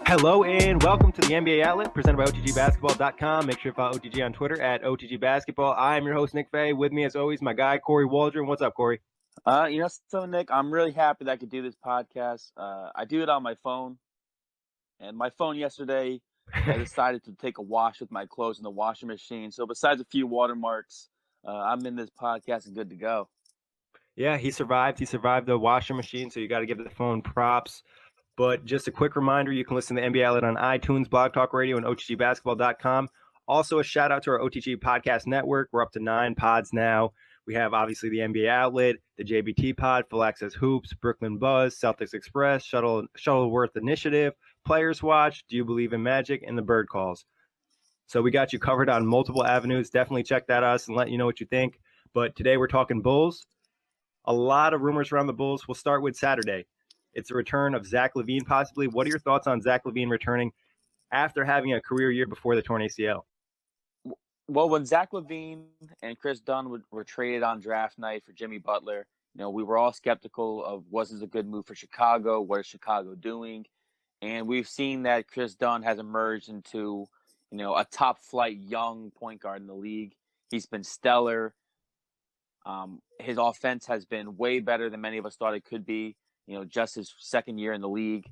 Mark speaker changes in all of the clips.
Speaker 1: Hello and welcome to the NBA Outlet presented by OTGBasketball.com. Make sure to follow OTG on Twitter at OTGBasketball. I am your host, Nick Fay. With me, as always, my guy, Kory Waldron. What's up, Kory?
Speaker 2: Nick, I'm really happy that I could do this podcast. I do it on my phone. And my phone yesterday, I decided to take a wash with my clothes in the washing machine. So besides a few watermarks, I'm in this podcast and good to go.
Speaker 1: Yeah, he survived. He survived the washing machine, so you got to give the phone props. But just a quick reminder, you can listen to the NBA Outlet on iTunes, Blog Talk Radio, and OTGBasketball.com. Also, a shout out to our OTG Podcast Network. We're up to 9 pods now. We have, obviously, the NBA Outlet, the JBT Pod, Full Access Hoops, Brooklyn Buzz, Celtics Express, Shuttleworth Initiative, Players Watch, Do You Believe in Magic, and the Bird Calls. So we got you covered on multiple avenues. Definitely check that out and let you know what you think. But today we're talking Bulls. A lot of rumors around the Bulls. We'll start with Saturday. It's the return of Zach LaVine, possibly. What are your thoughts on Zach LaVine returning after having a career year before the torn ACL?
Speaker 2: Well, when Zach LaVine and Chris Dunn were traded on draft night for Jimmy Butler, we were all skeptical of, was this a good move for Chicago? What is Chicago doing? And we've seen that Chris Dunn has emerged into, a top flight young point guard in the league. He's been stellar. His offense has been way better than many of us thought it could be, just his second year in the league.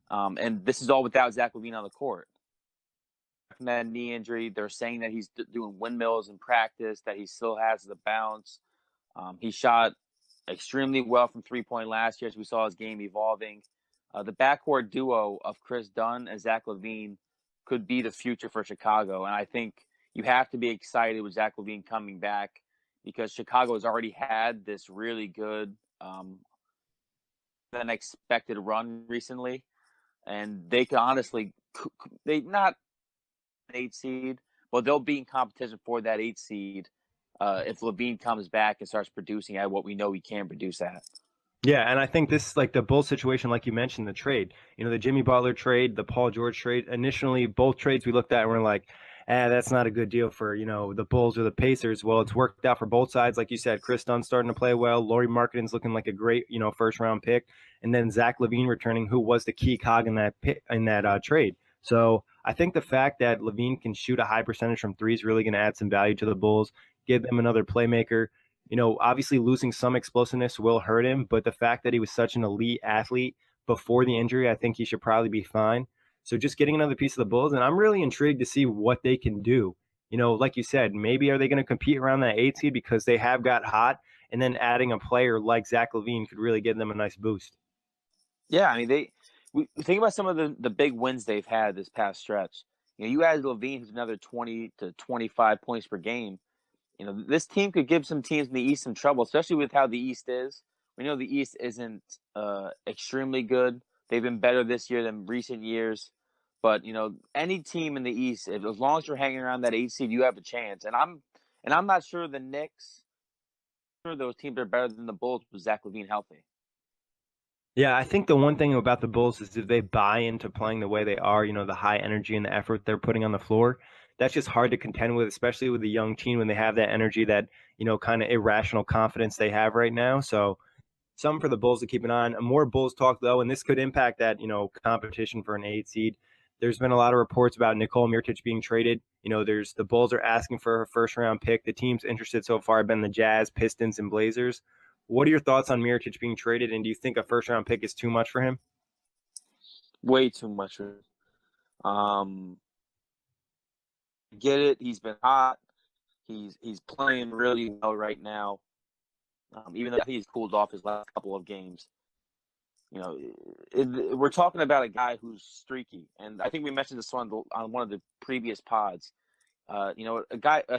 Speaker 2: And this is all without Zach LaVine on the court. From that knee injury, they're saying that he's doing windmills in practice, that he still has the bounce. He shot extremely well from three-point last year as we saw his game evolving. The backcourt duo of Chris Dunn and Zach LaVine could be the future for Chicago. And I think you have to be excited with Zach LaVine coming back because Chicago has already had this really good than expected run recently. And they could honestly, not 8 seed, but they'll be in competition for that 8 seed if LaVine comes back and starts producing at what we know he can produce at.
Speaker 1: Yeah, and I think this is like the Bulls situation, like you mentioned, the trade. The Jimmy Butler trade, the Paul George trade. Initially, both trades we looked at and we're like, that's not a good deal for, the Bulls or the Pacers. Well, it's worked out for both sides. Like you said, Chris Dunn starting to play well. Lauri Markkanen's looking like a great, first-round pick. And then Zach LaVine returning, who was the key cog in that trade. So I think the fact that LaVine can shoot a high percentage from three is really going to add some value to the Bulls, give them another playmaker. Obviously losing some explosiveness will hurt him, but the fact that he was such an elite athlete before the injury, I think he should probably be fine. So just getting another piece of the Bulls, and I'm really intrigued to see what they can do. Like you said, maybe are they going to compete around that 8 seed because they have got hot, and then adding a player like Zach LaVine could really give them a nice boost.
Speaker 2: Yeah, we think about some of the big wins they've had this past stretch. You added LaVine, who's another 20 to 25 points per game. This team could give some teams in the East some trouble, especially with how the East is. We know the East isn't extremely good. They've been better this year than recent years. But, any team in the East, as long as you're hanging around that 8 seed, you have a chance. And I'm not sure the Knicks, those teams are better than the Bulls with Zach LaVine healthy.
Speaker 1: Yeah, I think the one thing about the Bulls is if they buy into playing the way they are, the high energy and the effort they're putting on the floor, that's just hard to contend with, especially with a young team when they have that energy, that, kind of irrational confidence they have right now. So something for the Bulls to keep an eye on. More Bulls talk, though, and this could impact that, competition for an 8 seed. There's been a lot of reports about Nikola Mirotic being traded. The Bulls are asking for a first-round pick. The teams interested so far have been the Jazz, Pistons, and Blazers. What are your thoughts on Mirotic being traded, and do you think a first-round pick is too much for him?
Speaker 2: Way too much for him. Get it. He's been hot. He's playing really well right now. Even though he's cooled off his last couple of games. We're talking about a guy who's streaky, and I think we mentioned this on one of the previous pods. A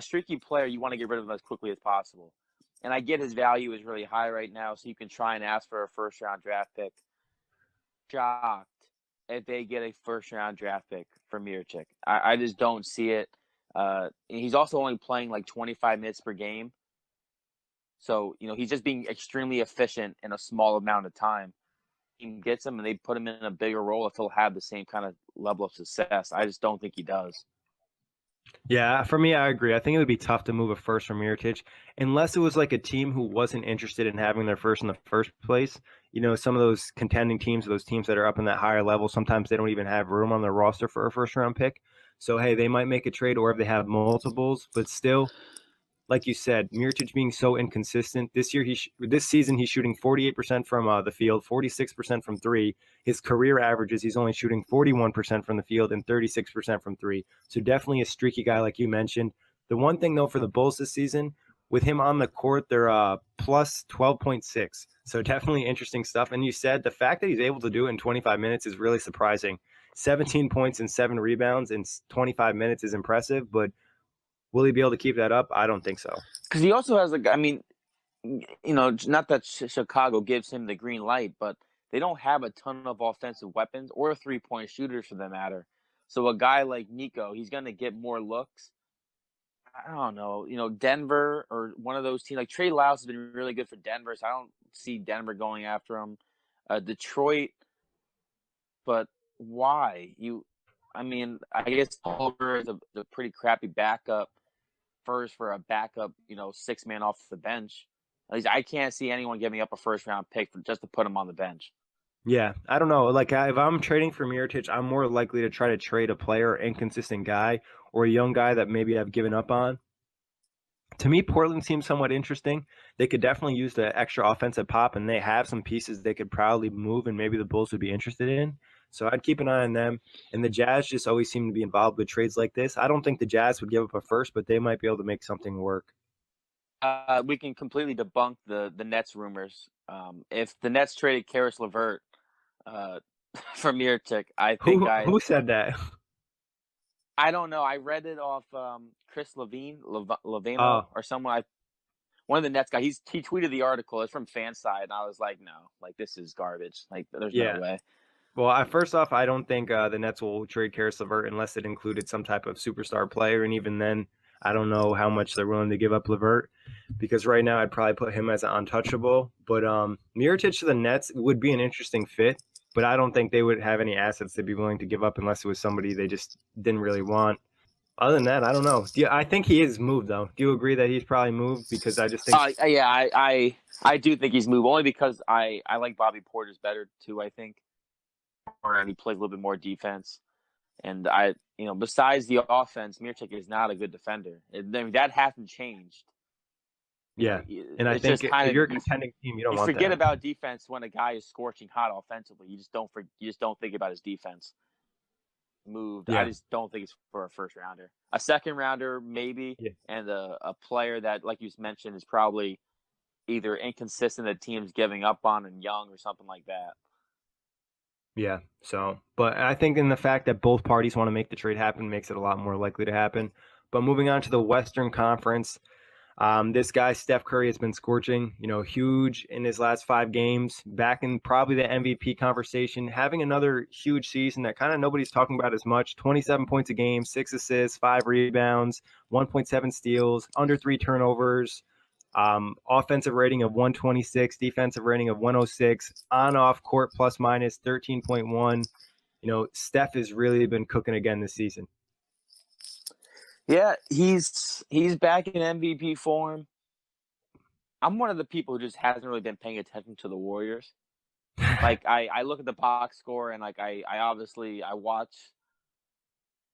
Speaker 2: streaky player, you want to get rid of him as quickly as possible. And I get his value is really high right now, so you can try and ask for a first-round draft pick. Shocked if they get a first-round draft pick for Mirotic. I just don't see it. He's also only playing like 25 minutes per game. So, he's just being extremely efficient in a small amount of time. He gets him and they put him in a bigger role if he'll have the same kind of level of success. I just don't think he does.
Speaker 1: Yeah, for me, I agree. I think it would be tough to move a first from Mirotic unless it was like a team who wasn't interested in having their first in the first place. Some of those contending teams, those teams that are up in that higher level, sometimes they don't even have room on their roster for a first round pick. So, hey, they might make a trade, or if they have multiples, but still, like you said, Mirotic being so inconsistent this season he's shooting 48% from the field, 46% from three. His career averages he's only shooting 41% from the field and 36% from three. So definitely a streaky guy, like you mentioned. The one thing though for the Bulls this season, with him on the court, they're plus 12.6. So definitely interesting stuff. And you said the fact that he's able to do it in 25 minutes is really surprising. 17 points and 7 rebounds in 25 minutes is impressive, but will he be able to keep that up? I don't think so.
Speaker 2: Because he also has I mean, not that Chicago gives him the green light, but they don't have a ton of offensive weapons or 3-point shooters for that matter. So a guy like Nico, he's going to get more looks. I don't know, Denver or one of those teams. Like Trey Lyles has been really good for Denver, so I don't see Denver going after him. Detroit, but why? I guess Culver is a pretty crappy backup first for a backup, 6-man off the bench. At least I can't see anyone giving up a first round pick just to put him on the bench.
Speaker 1: Yeah, I don't know. Like, if I'm trading for Mirotic, I'm more likely to try to trade a player, inconsistent guy, or a young guy that maybe I've given up on. To me, Portland seems somewhat interesting. They could definitely use the extra offensive pop, and they have some pieces they could probably move, and maybe the Bulls would be interested in. So I'd keep an eye on them. And the Jazz just always seem to be involved with trades like this. I don't think the Jazz would give up a first, but they might be able to make something work.
Speaker 2: We can completely debunk the Nets rumors. If the Nets traded Karis LeVert uh, for Mirotic, I think
Speaker 1: Who said that?
Speaker 2: I don't know. I read it off Chris Levano
Speaker 1: Oh,
Speaker 2: or someone. One of the Nets guys. He tweeted the article. It's from Fanside, and I was like, no, like this is garbage. Like there's no
Speaker 1: yeah.
Speaker 2: way.
Speaker 1: Well, first off, I don't think the Nets will trade Karis LeVert unless it included some type of superstar player, and even then, I don't know how much they're willing to give up LeVert because right now I'd probably put him as an untouchable. But Mirotic to the Nets would be an interesting fit, but I don't think they would have any assets to be willing to give up unless it was somebody they just didn't really want. Other than that, I don't know. I think he is moved though. Do you agree that he's probably moved? Because I just think
Speaker 2: Yeah, I do think he's moved only because I like Bobby Porter's better too. I think, and he plays a little bit more defense. And besides the offense, Mirotic is not a good defender. That hasn't changed.
Speaker 1: yeah. And I
Speaker 2: It's
Speaker 1: think
Speaker 2: just kind
Speaker 1: if
Speaker 2: of
Speaker 1: you're a contending team, you don't
Speaker 2: you
Speaker 1: want
Speaker 2: forget
Speaker 1: that.
Speaker 2: about defense when a guy is scorching hot offensively. You just don't think about his defense. Moved. I
Speaker 1: Yeah.
Speaker 2: just don't think it's for a first rounder. A second rounder maybe,
Speaker 1: Yeah.
Speaker 2: and a player that, like you mentioned, is probably either inconsistent that teams giving up on and young or something like that.
Speaker 1: Yeah. So, but I think in the fact that both parties want to make the trade happen makes it a lot more likely to happen. But moving on to the Western Conference, this guy Steph Curry has been scorching, huge in his last 5 games, back in probably the MVP conversation, having another huge season that kind of nobody's talking about as much. 27 points a game, 6 assists, 5 rebounds, 1.7 steals, under 3 turnovers. Offensive rating of 126, defensive rating of 106, on off court plus minus 13.1. Steph has really been cooking again this season.
Speaker 2: Yeah, he's back in MVP form. I'm one of the people who just hasn't really been paying attention to the Warriors. Like I look at the box score and like I obviously I watch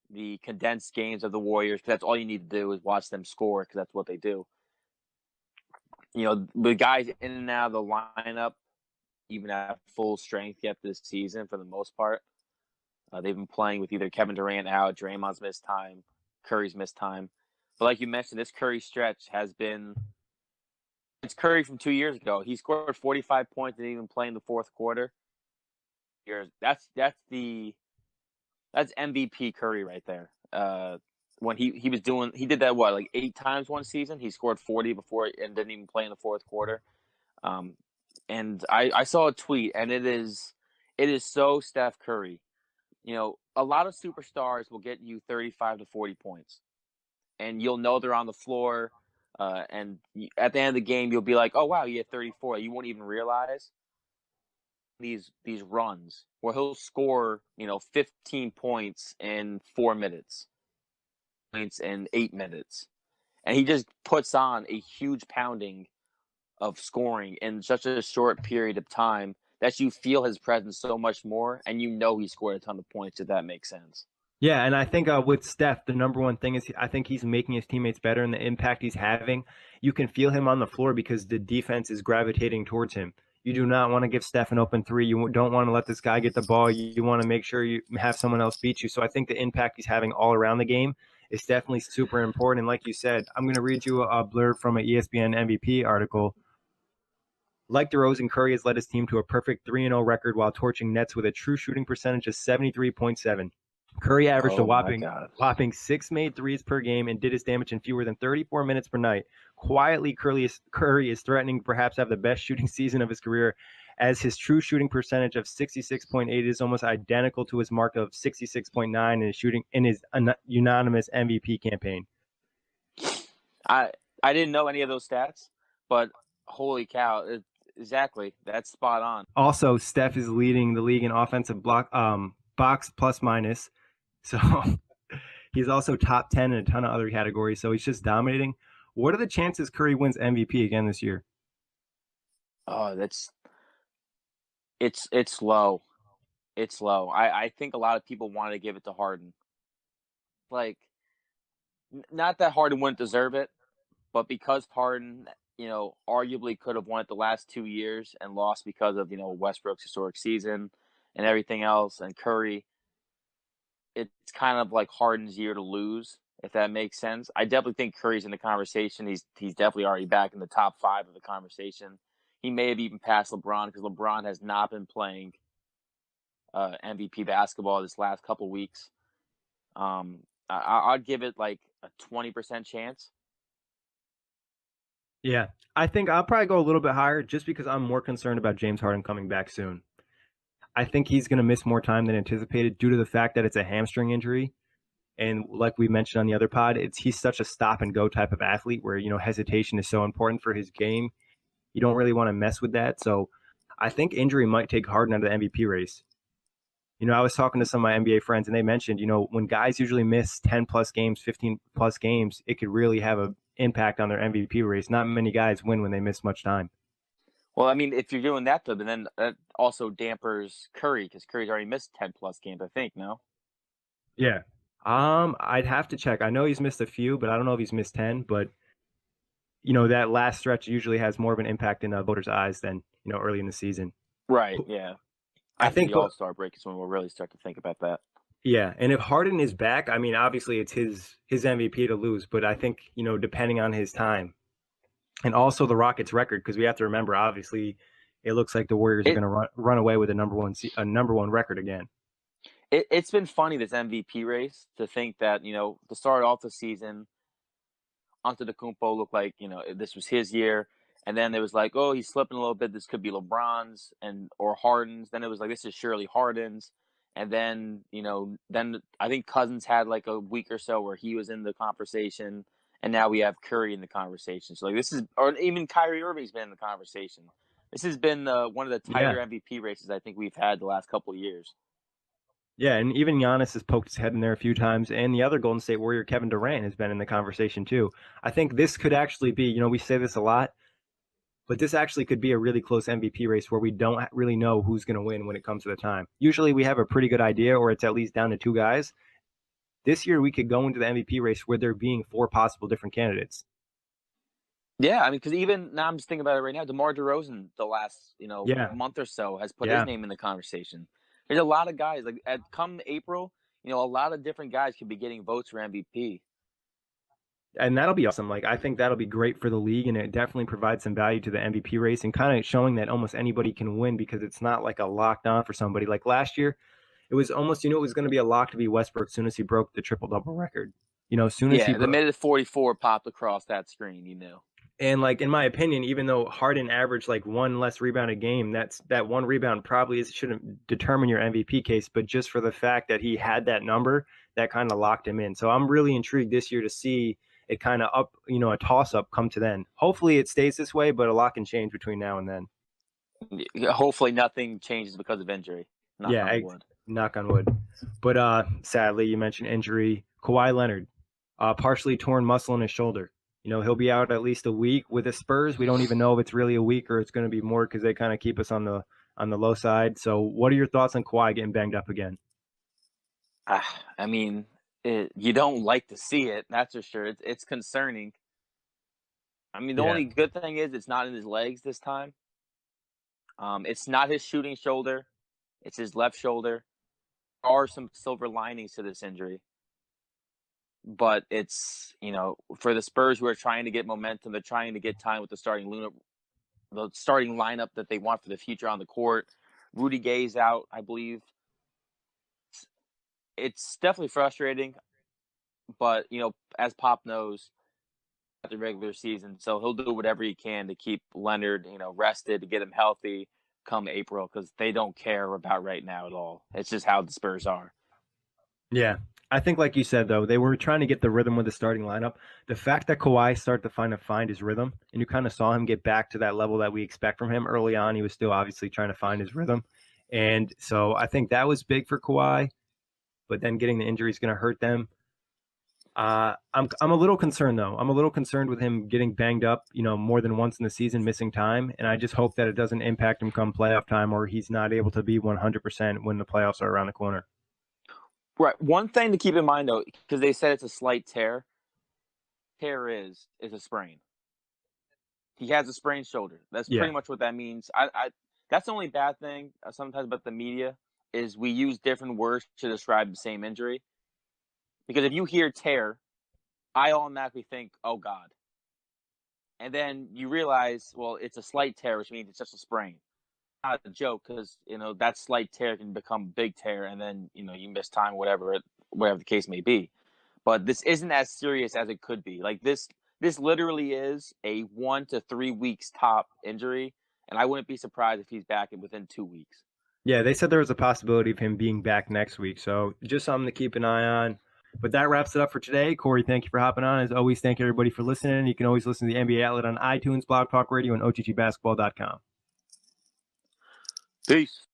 Speaker 2: the condensed games of the Warriors because that's all you need to do is watch them score because that's what they do. The guys in and out of the lineup even at full strength yet this season for the most part. They've been playing with either Kevin Durant out, Draymond's missed time, Curry's missed time. But like you mentioned, this Curry stretch has been it's Curry from 2 years ago. He scored 45 points and didn't even play in the fourth quarter. That's MVP Curry right there. When he did that like 8 times one season. He scored 40 before and didn't even play in the fourth quarter. And I saw a tweet, and it is so Steph Curry. A lot of superstars will get you 35 to 40 points, and you'll know they're on the floor. And at the end of the game, you'll be like, "Oh wow, he had 34." You won't even realize these runs where he'll score 15 points in 4 minutes. points in 8 minutes. And he just puts on a huge pounding of scoring in such a short period of time that you feel his presence so much more, and you know he scored a ton of points, if that makes sense.
Speaker 1: Yeah, and I think with Steph, the number one thing is I think he's making his teammates better, and the impact he's having. You can feel him on the floor because the defense is gravitating towards him. You do not want to give Steph an open three. You don't want to let this guy get the ball. You want to make sure you have someone else beat you. So I think the impact he's having all around the game is definitely super important. And like you said, I'm going to read you a blurb from an ESPN MVP article. Like DeRozan, Curry has led his team to a perfect 3-0 record while torching Nets with a true shooting percentage of 73.7. Curry averaged a whopping 6 made threes per game and did his damage in fewer than 34 minutes per night. Quietly, Curry is threatening perhaps to have the best shooting season of his career, as his true shooting percentage of 66.8 is almost identical to his mark of 66.9 in his unanimous MVP campaign.
Speaker 2: I didn't know any of those stats, but holy cow, exactly, that's spot on.
Speaker 1: Also, Steph is leading the league in offensive box plus minus. So he's also top 10 in a ton of other categories. So he's just dominating. What are the chances Curry wins MVP again this year?
Speaker 2: Oh, it's low. It's low. I think a lot of people want to give it to Harden. Like, not that Harden wouldn't deserve it, but because Harden, arguably could have won it the last 2 years and lost because of, Westbrook's historic season and everything else, and Curry, it's kind of like Harden's year to lose, if that makes sense. I definitely think Curry's in the conversation. He's definitely already back in the top 5 of the conversation. He may have even passed LeBron because LeBron has not been playing MVP basketball this last couple weeks. I'd give it like a 20% chance.
Speaker 1: Yeah, I think I'll probably go a little bit higher just because I'm more concerned about James Harden coming back soon. I think he's going to miss more time than anticipated due to the fact that it's a hamstring injury. And like we mentioned on the other pod, he's such a stop and go type of athlete where, hesitation is so important for his game. You don't really want to mess with that. So I think injury might take Harden out of the MVP race. I was talking to some of my NBA friends and they mentioned, when guys usually miss 10 plus games, 15 plus games, it could really have an impact on their MVP race. Not many guys win when they miss much time.
Speaker 2: Well, I mean, if you're doing that, though, then that also dampers Curry because Curry's already missed 10 plus games, I think, no?
Speaker 1: Yeah. I'd have to check. I know he's missed a few, but I don't know if he's missed 10. But, that last stretch usually has more of an impact in voters' eyes than, early in the season.
Speaker 2: Right, yeah.
Speaker 1: I think
Speaker 2: the All-Star break is when we'll really start to think about that.
Speaker 1: Yeah, and if Harden is back, I mean, obviously it's his MVP to lose, but I think, depending on his time and also the Rockets record, because we have to remember, obviously, it looks like the Warriors are going to run away with a number one record again.
Speaker 2: It's been funny, this MVP race, to think that, to start off the season, Antetokounmpo looked like, this was his year. And then it was like, oh, he's slipping a little bit. This could be LeBron's or Harden's. Then it was like, this is surely Harden's. And then, then I think Cousins had like a week or so where he was in the conversation. And now we have Curry in the conversation. So like or even Kyrie Irving's been in the conversation. This has been one of the tighter MVP races I think we've had the last couple of years.
Speaker 1: Yeah, and even Giannis has poked his head in there a few times, and the other Golden State Warrior, Kevin Durant, has been in the conversation too. I think this could actually be, we say this a lot, but this actually could be a really close MVP race where we don't really know who's going to win when it comes to the time. Usually we have a pretty good idea, or it's at least down to 2 guys. This year we could go into the MVP race where there being 4 possible different candidates.
Speaker 2: Yeah, I mean, because even now I'm just thinking about it right now, DeMar DeRozan, the last month or so, has put his name in the conversation. There's a lot of guys like come April, a lot of different guys could be getting votes for MVP.
Speaker 1: And that'll be awesome. Like, I think that'll be great for the league, and it definitely provides some value to the MVP race and kind of showing that almost anybody can win because it's not like a locked on for somebody. Like last year, it was almost, it was going to be a lock to be Westbrook as soon as he broke the triple-double record. As soon as he
Speaker 2: the minute 44 popped across that screen,
Speaker 1: And like, in my opinion, even though Harden averaged like 1 less rebound a game, that 1 rebound probably shouldn't determine your MVP case, but just for the fact that he had that number, that kind of locked him in. So I'm really intrigued this year to see it kind of up, a toss up come to then. Hopefully it stays this way, but a lot can change between now and then.
Speaker 2: Hopefully nothing changes because of injury. Knock on wood.
Speaker 1: Knock on wood. But sadly, you mentioned injury. Kawhi Leonard. partially torn muscle in his shoulder. He'll be out at least a week. With the Spurs, we don't even know if it's really a week or it's going to be more because they kind of keep us on the low side. So what are your thoughts on Kawhi getting banged up again?
Speaker 2: I mean, you don't like to see it, that's for sure. It's concerning. I mean, the
Speaker 1: Yeah.
Speaker 2: only good thing is it's not in his legs this time. It's not his shooting shoulder. It's his left shoulder. There are some silver linings to this injury. But it's, for the Spurs who are trying to get momentum, they're trying to get time with the starting lineup that they want for the future on the court. Rudy Gay's out, I believe. It's definitely frustrating, but as Pop knows, at the regular season, so he'll do whatever he can to keep Leonard, rested, to get him healthy come April, because they don't care about right now at all. It's just how the Spurs are.
Speaker 1: Yeah. I think, like you said, though, they were trying to get the rhythm with the starting lineup. The fact that Kawhi started to find his rhythm, and you kind of saw him get back to that level that we expect from him early on. He was still obviously trying to find his rhythm. And so I think that was big for Kawhi, but then getting the injury is going to hurt them. I'm a little concerned, though. I'm a little concerned with him getting banged up, more than once in the season, missing time. And I just hope that it doesn't impact him come playoff time, or he's not able to be 100% when the playoffs are around the corner.
Speaker 2: Right. One thing to keep in mind, though, because they said it's a slight tear. Tear is a sprain. He has a sprained shoulder. That's pretty much what that means. That's the only bad thing sometimes about the media is we use different words to describe the same injury. Because if you hear tear, I automatically think, oh, God. And then you realize, well, it's a slight tear, which means it's just a sprain. Not a joke, because, that slight tear can become big tear, and then, you miss time, whatever the case may be. But this isn't as serious as it could be. Like, this literally is a 1 to 3 weeks top injury, and I wouldn't be surprised if he's back within 2 weeks.
Speaker 1: Yeah, they said there was a possibility of him being back next week, so just something to keep an eye on. But that wraps it up for today. Kory, thank you for hopping on. As always, thank everybody for listening. You can always listen to the NBA Outlet on iTunes, Blog Talk Radio, and OTGBasketball.com.
Speaker 2: Peace.